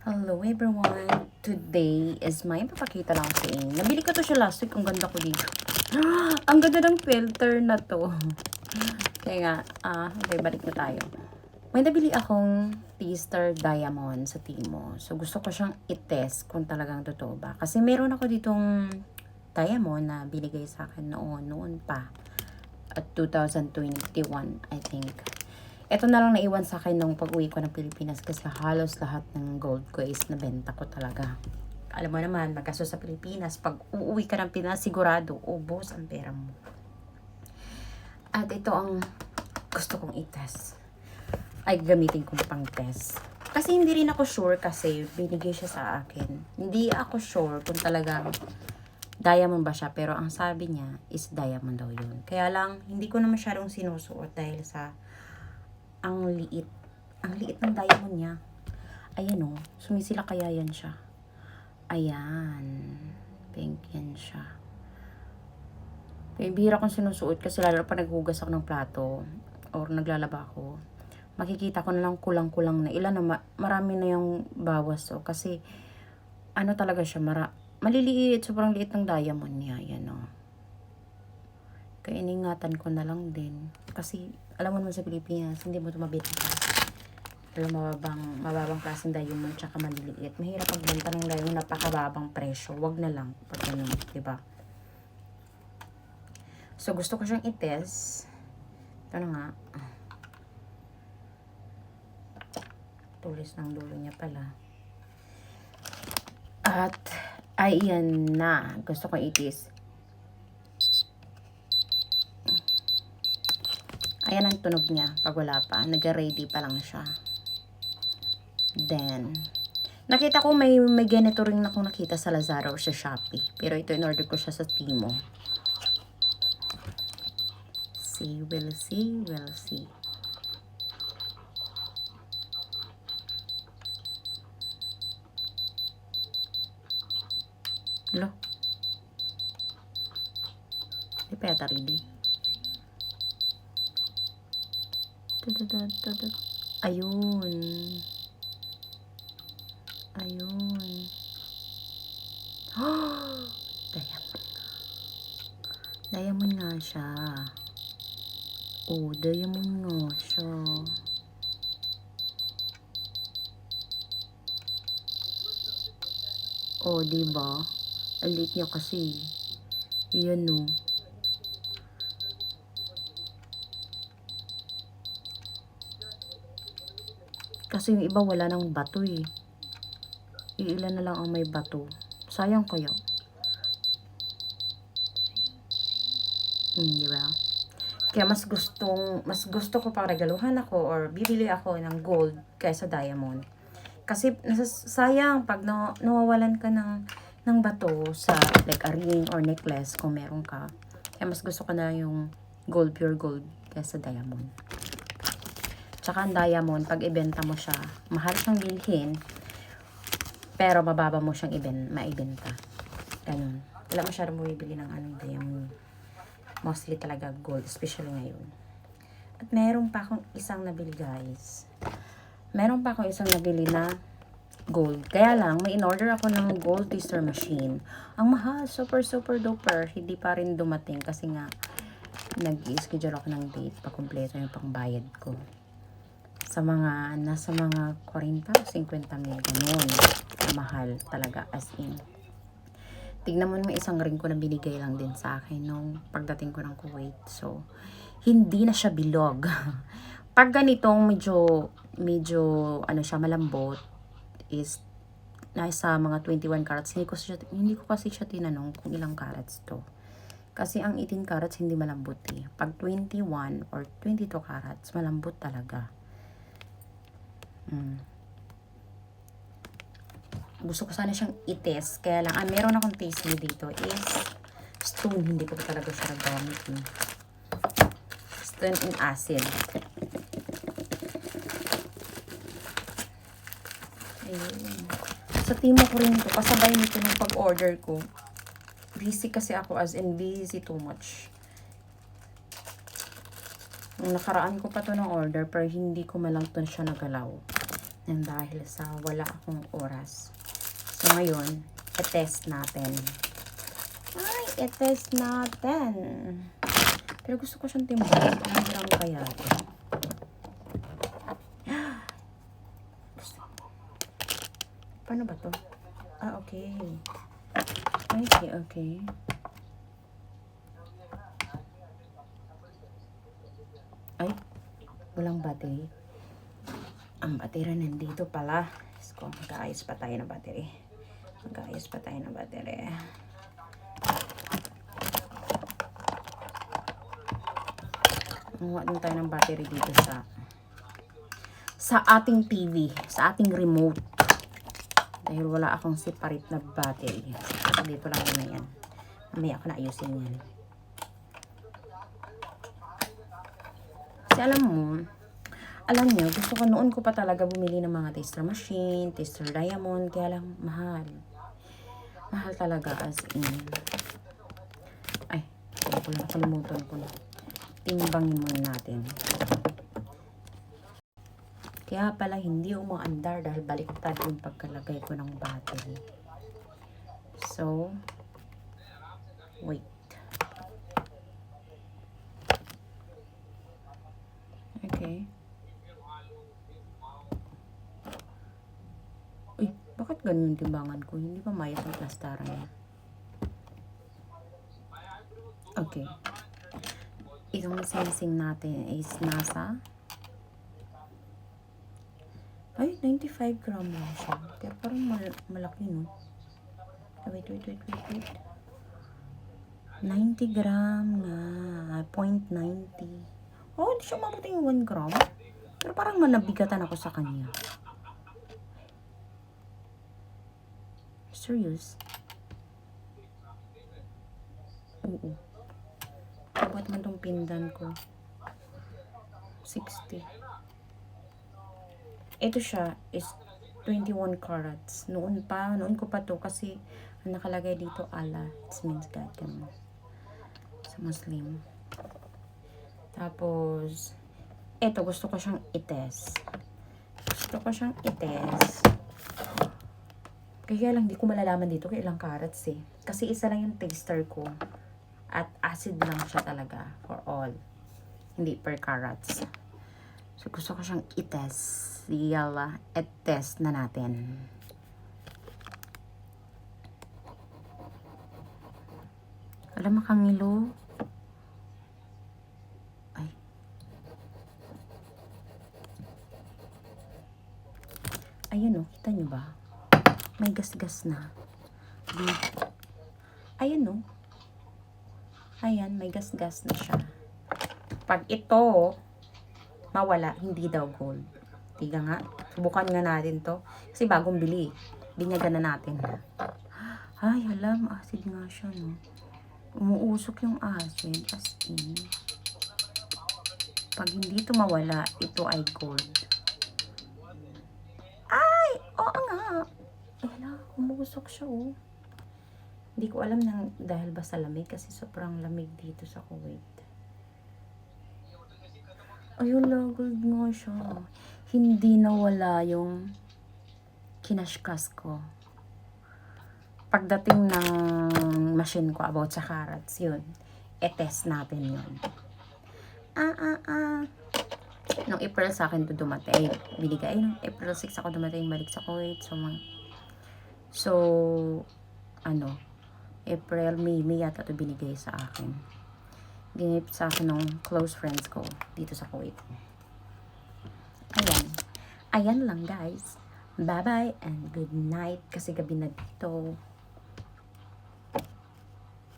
Hello everyone! Today is may papakita lang sa inyo. Nabili ko to siya last week. Ang ganda ko dito. Ang ganda ng filter na to. Kaya nga, okay, balik na tayo. May nabili akong T-Star Diamond sa Timo. So gusto ko siyang i-test kung talagang totoo ba. Kasi meron ako ditong diamond na binigay sa akin noon pa. At 2021, I think. Ito na lang naiwan sa akin nung pag-uwi ko ng Pilipinas kasi halos lahat ng gold ko is nabenta ko talaga. Alam mo naman, magkaso sa Pilipinas, pag uuwi ka ng Pinas, sigurado, ubos ang pera mo. At ito ang gusto kong i-test. Ay, gamitin kong pang-test. Kasi hindi rin ako sure kasi binigay siya sa akin. Hindi ako sure kung talagang diamond ba siya, pero ang sabi niya is diamond daw yun. Kaya lang, hindi ko na masyadong sinusuot dahil sa ang liit ng diamond niya. Ayan o, sumisila kaya yan siya. Ayan, pink yan siya. Bihira kong sinusuot kasi lalo pa naghugas ako ng plato or naglalaba ako. Makikita ko na lang kulang-kulang na ilan na marami na yung bawas o kasi ano talaga siya, maliliit, sobrang liit ng diamond niya. Yan o. Kaya iningatan ko na lang din. Kasi, alam mo naman sa Pilipinas, hindi mo ito mabita. Alam, mababang klaseng diamond, tsaka maliliit. Mahirap pagbenta ng diamond, napakababang presyo. Wag na lang, pag ganun, diba? So, gusto ko siyang i-test. Ito na nga. Tulis ng dulo niya pala. At, ayan na. Gusto ko i-test. Ayan ang tunog niya pag wala pa. Nag-ready pa lang siya. Then, nakita ko may ganito rin akong nakita sa Lazada or sa Shopee. Pero ito in-order ko siya sa Timo. We'll see. Hello? Hindi pa yata ready. Ayun. Diamond nga siya. Oh, diamond nga siya. Oh, diba? Ang liit niya kasi. Yan o. Kasi yung iba wala nang bato eh. Iilan na lang ang may bato. Sayang kaya. Diba? Kaya mas gusto ko pang regaluhan ako or bibili ako ng gold kaysa diamond. Kasi sayang pag nawawalan ka ng bato sa like a ring or necklace kung meron ka. Kaya mas gusto ko na yung gold, pure gold kaysa diamond. Tsaka ang diamond, pag ibenta mo siya, mahal siyang bilhin, pero mababa mo siyang maibenta. Ganun. Wala masyadong bumibili ng diamond. Mostly talaga gold, especially ngayon. At meron pa akong isang nabili, guys. Meron pa akong isang nabili na gold. Kaya lang, may in-order ako ng gold tester machine. Ang mahal, super duper. Hindi pa rin dumating kasi nga, nag-i-schedule ako ng date pa kumpleto yung pangbayad ko. Nasa mga 40 o 50 mil, ganun. Mahal talaga, as in. Tignan mo naman isang ring ko na binigay lang din sa akin nung pagdating ko ng Kuwait. So, hindi na siya bilog. Pag ganitong medyo ano siya, malambot, is nasa mga 21 carats. Hindi ko kasi siya tinanong kung ilang carats to. Kasi ang 18 carats hindi malambot eh. Pag 21 or 22 carats, malambot talaga. Gusto ko sana siyang i-test. Kaya lang, meron akong taste me dito is stone. Hindi ko talaga siya nagamit. Stone in acid. Ayun. Sa Timo ko rin ito. Kasabay nito nung pag-order ko. Busy kasi ako, as in busy too much. Nung nakaraan ko pa to ng order, pero hindi ko malang to siya nagalaw. And dahil sa wala akong oras. So, ngayon, i-test natin. Ay, i-test natin. Pero gusto ko siyang timbang. Ilang gram kaya ito? Paano ba to? Ah, okay. Okay. Ay, walang battery. Ang battery nandito pala. So, mag-aayos pa tayo ng battery. Kuha din tayo ng battery dito sa ating TV, sa ating remote. Dahil wala akong separate na battery. So, dito lang na yan. Mamaya ako na ayusin yan. Kasi alam niyo, gusto ko noon ko pa talaga bumili ng mga tester machine, tester diamond, kaya lang mahal. Mahal talaga as in. Ay, nakalimutan ko na. Timbangin muna natin. Kaya pala hindi umaandar dahil baliktad yung pagkalagay ko ng battery. So, wait. Okay. Uy, bakit ganun yung timbangan ko? Hindi pa mayat ang plastaran niya. Okay. Itong sensing natin is nasa ay, 95 gram lang siya. Pero parang malaki, no? Wait. 90 gram nga. 0.90. Oh, hindi siya mabuting 1 gram. Pero parang manabigatan ako sa kanya. Serious? Oo. Ba't man tong pindan ko? 60. Ito siya is 21 carats. Noon ko pa to kasi ang nakalagay dito Allah. It means God ka sa Muslim. Tapos, ito gusto ko siyang i-test. Kaya lang di ko malalaman dito kung ilang carats eh. Kasi isa lang yung taster ko. At acid lang siya talaga for all. Hindi per carats. So, gusto ko siyang i-test. Yala, i-test na natin. Alam, makangilo. Ay. Ayan o, kita nyo ba? May gas-gas na. Ayan o. Ayan, may gas-gas na siya. Pag ito mawala, hindi daw gold. Tiga nga. Subukan nga natin to. Kasi bagong bili. Binyagan na natin. Ay, alam. Acid nga siya, no? Umuusok yung acid. As in. Pag hindi ito mawala, ito ay gold. Ay! Oo nga. Hala, umuusok siya, oh. Hindi ko alam nang dahil ba sa lamig. Kasi sobrang lamig dito sa Kuwait. Ayun, gold nga siya. Hindi nawala yung kinashkas ko. Pagdating ng machine ko about sa carats, yun. E-test natin yun. Nung April sa akin to dumatay. Binigay. Nung April 6 ako dumatay balik sa Kuwait. So, April, May yata to binigay sa akin. Binigay sa akin ng close friends ko dito sa Kuwait. Ayan lang guys. Bye-bye and good night kasi gabi na dito.